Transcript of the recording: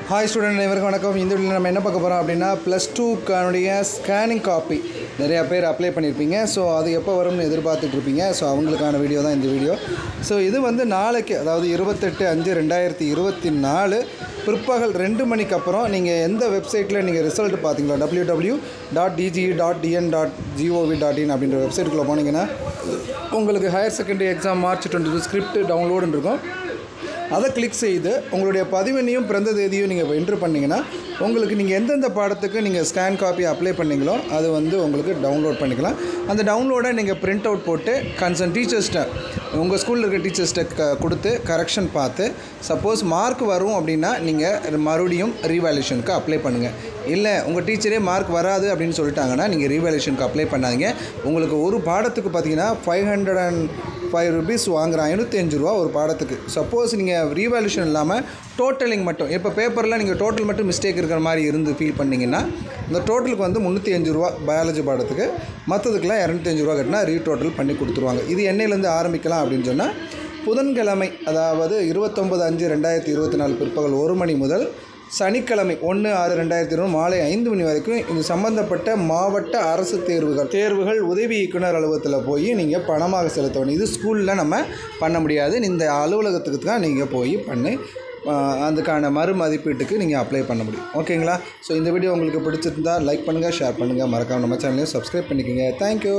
Hi student அனைவருக்கும் வணக்கம். இந்த வீடியோவில் நம்ம என்ன பார்க்க போகிறோம் அப்படின்னா +2க்கானுடைய ஸ்கேனிங் காப்பி நிறையா பேர் அப்ளை பண்ணியிருப்பீங்க. ஸோ அது எப்போ வரும்னு எதிர்பார்த்துட்ருப்பீங்க. ஸோ அவங்களுக்கான வீடியோ தான் இந்த வீடியோ. ஸோ இது வந்து நாளைக்கு, அதாவது 28/5/2024 பிற்பகல் 2 மணிக்கு அப்புறம் நீங்கள் எந்த வெப்சைட்டில் நீங்கள் ரிசல்ட் பார்த்தீங்களோ www.dge.dn.gov.in அப்படின்ற வெப்சைட்டுக்குள்ளே போனீங்கன்னா உங்களுக்கு higher secondary exam March 22 script டவுன்லோடுன்னு இருக்கும். அதை கிளிக் செய்து உங்களுடைய பதிவெண்ணையும் பிறந்த தேதியும் நீங்கள் என்ட்ரு பண்ணிங்கன்னா உங்களுக்கு நீங்கள் எந்தெந்த பாடத்துக்கு நீங்கள் ஸ்கேன் காப்பி அப்ளை பண்ணிங்களோ அது வந்து உங்களுக்கு டவுன்லோட் பண்ணிக்கலாம். அந்த டவுன்லோடை நீங்கள் பிரிண்ட் அவுட் போட்டு கன்சர்ன் டீச்சர்ஸ்ட்டை, உங்கள் ஸ்கூலில் இருக்க டீச்சர்ஸ்ட்டை கொடுத்து கரெக்ஷன் பார்த்து சப்போஸ் மார்க் வரும் அப்படின்னா நீங்கள் மறுபடியும் ரீவேல்யூஷனுக்கு அப்ளை பண்ணுங்கள். இல்லை உங்கள் டீச்சரே மார்க் வராது அப்படின்னு சொல்லிட்டாங்கன்னா நீங்கள் ரீவேல்யூஷனுக்கு அப்ளை பண்ணாதீங்க. உங்களுக்கு ஒரு பாடத்துக்கு பார்த்தீங்கன்னா 505 rupees வாங்குகிறான், 505 ரூபா ஒரு பாடத்துக்கு. சப்போஸ் நீங்கள் ரீவேல்யூஷன் இல்லாமல் டோட்டலிங் மட்டும், இப்போ பேப்பரில் நீங்கள் டோட்டல் மட்டும் மிஸ்டேக் இருக்கிற மாதிரி இருந்து ஃபீல் பண்ணிங்கன்னா இந்த டோட்டலுக்கு வந்து 305 ரூபா பயாலஜி பாடத்துக்கு, மற்றதுக்கெல்லாம் 205 ரூபா கட்டினா ரீடோட்டல் பண்ணி கொடுத்துருவாங்க. இது என்னையிலேருந்து ஆரம்பிக்கலாம் அப்படின்னு சொன்னால் புதன்கிழமை, அதாவது 29/5/2024 பிற்பகல் 1 மணி முதல் சனிக்கிழமை 1/6/2020 மாலை 5 மணி வரைக்கும் இது சம்பந்தப்பட்ட மாவட்ட அரசு தேர்வுகள் உதவி இயக்குனர் அலுவலகத்தில் போய் நீங்கள் பணமாக செலுத்த வேண்டும். இது ஸ்கூலில் நம்ம பண்ண முடியாது. இந்த அலுவலகத்துக்கு தான் நீங்கள் போய் பண்ணி அதுக்கான மறுமதிப்பீட்டுக்கு நீங்கள் அப்ளை பண்ண முடியும். ஓகேங்களா? ஸோ இந்த வீடியோ உங்களுக்கு பிடிச்சிருந்தால் லைக் பண்ணுங்கள், ஷேர் பண்ணுங்கள், மறக்காமல் நம்ம சேனலையும் சப்ஸ்கிரைப் பண்ணிக்கோங்க. தேங்க்யூ.